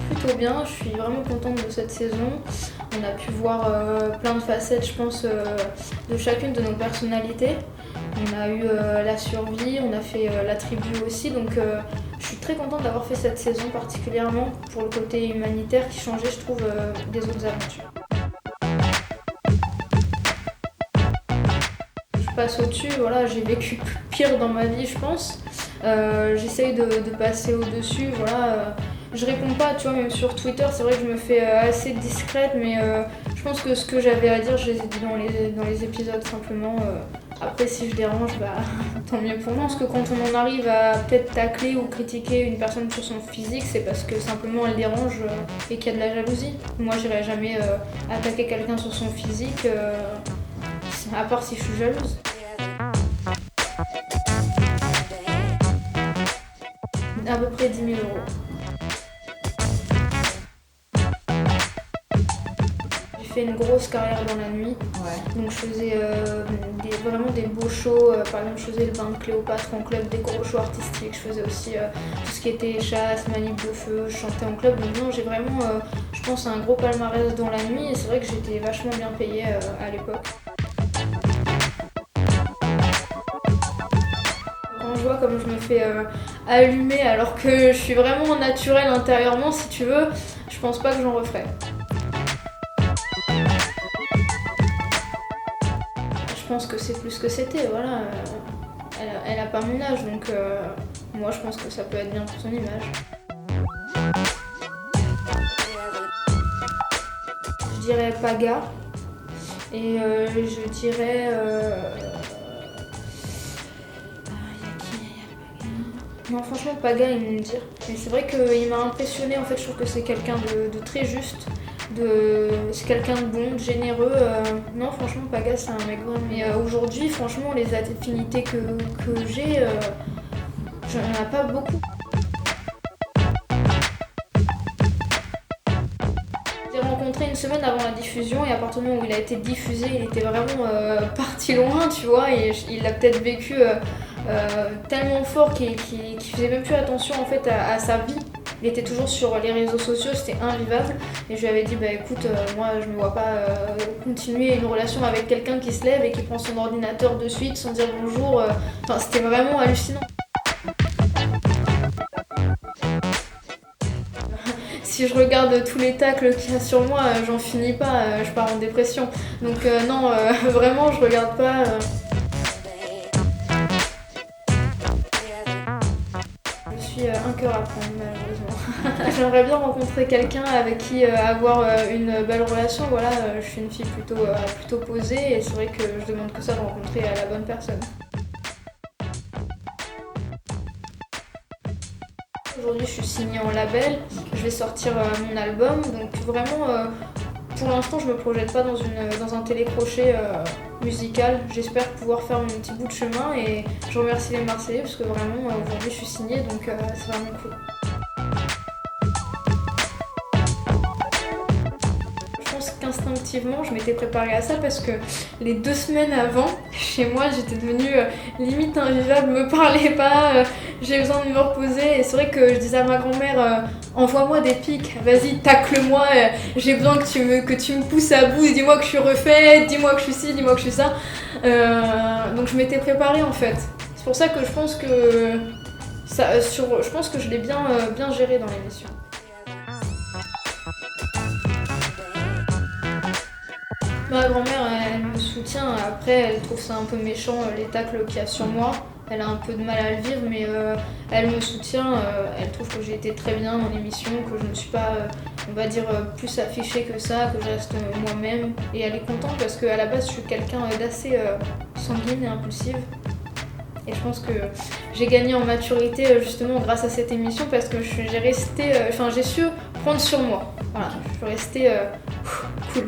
Plutôt bien, je suis vraiment contente de cette saison. On a pu voir plein de facettes, je pense, de chacune de nos personnalités. On a eu la survie, on a fait la tribu aussi, donc je suis très contente d'avoir fait cette saison particulièrement pour le côté humanitaire qui changeait, je trouve, des autres aventures. Je passe au-dessus, voilà, j'ai vécu pire dans ma vie, je pense. J'essaye de passer au-dessus, voilà. Je réponds pas, tu vois, même sur Twitter, c'est vrai que je me fais assez discrète, mais je pense que ce que j'avais à dire, je les ai dit dans les épisodes simplement. Après, si je dérange, bah tant mieux pour moi, parce que quand on en arrive à peut-être tacler ou critiquer une personne sur son physique, c'est parce que simplement elle dérange et qu'il y a de la jalousie. Moi, j'irai jamais attaquer quelqu'un sur son physique, à part si je suis jalouse. À peu près 10 000 euros. J'ai fait une grosse carrière dans la nuit, Ouais. donc je faisais vraiment des beaux shows. Par exemple, je faisais le bain de Cléopâtre en club, des gros shows artistiques. Je faisais aussi tout ce qui était chasse, manip de feu, je chantais en club. Donc non, j'ai vraiment, je pense, un gros palmarès dans la nuit et c'est vrai que j'étais vachement bien payée à l'époque. Quand je vois comme je me fais allumer alors que je suis vraiment naturelle intérieurement, si tu veux, je pense pas que j'en referai. Je pense que c'est plus que c'était, voilà. Elle a pas mon âge, donc moi je pense que ça peut être bien pour son image. Je dirais Paga et je dirais. Non, franchement, Paga, ils vont me dire. Mais c'est vrai qu'il m'a impressionné. En fait, je trouve que c'est quelqu'un de très juste. C'est quelqu'un de bon, de généreux. Non, franchement, Paga, c'est un mec vraiment. Mais aujourd'hui, franchement, les affinités que j'ai, j'en ai pas beaucoup. Je l'ai rencontré une semaine avant la diffusion et à partir du moment où il a été diffusé, il était vraiment parti loin, tu vois, et il l'a peut-être vécu tellement fort qu'il faisait même plus attention en fait à sa vie. Il était toujours sur les réseaux sociaux, c'était invivable. Et je lui avais dit, bah écoute, moi je me vois pas continuer une relation avec quelqu'un qui se lève et qui prend son ordinateur de suite sans dire bonjour. Enfin, c'était vraiment hallucinant. Si je regarde tous les tacles qu'il y a sur moi, j'en finis pas, je pars en dépression. Donc non, vraiment, je regarde pas. Je suis un cœur à prendre, malheureusement. J'aimerais bien rencontrer quelqu'un avec qui avoir une belle relation. Voilà, je suis une fille plutôt posée et c'est vrai que je demande que ça de rencontrer la bonne personne. Aujourd'hui, je suis signée en label, je vais sortir mon album, donc vraiment, pour l'instant, je me projette pas dans un télécrochet musical. J'espère pouvoir faire mon petit bout de chemin et je remercie les Marseillais parce que vraiment, aujourd'hui, je suis signée, donc c'est vraiment cool. Je pense qu'instinctivement, je m'étais préparée à ça parce que les 2 semaines avant, chez moi, j'étais devenue limite invivable, me parlais pas, j'ai besoin de me reposer. Et c'est vrai que je disais à ma grand-mère, envoie-moi des pics, vas-y, tacle-moi, j'ai besoin que tu me pousses à bout, dis-moi que je suis refaite, dis-moi que je suis ci, dis-moi que je suis ça. Donc je m'étais préparée en fait. C'est pour ça que je pense que, je pense que je l'ai bien géré dans l'émission. Ma grand-mère, elle me soutient. Après, elle trouve ça un peu méchant, les tacles qu'il y a sur moi. Elle a un peu de mal à le vivre, mais elle me soutient. Elle trouve que j'ai été très bien dans l'émission, que je ne me suis pas, on va dire, plus affichée que ça, que je reste moi-même. Et elle est contente parce qu'à la base, je suis quelqu'un d'assez sanguine et impulsive. Et je pense que j'ai gagné en maturité justement grâce à cette émission parce que j'ai su prendre sur moi. Voilà, je suis restée cool.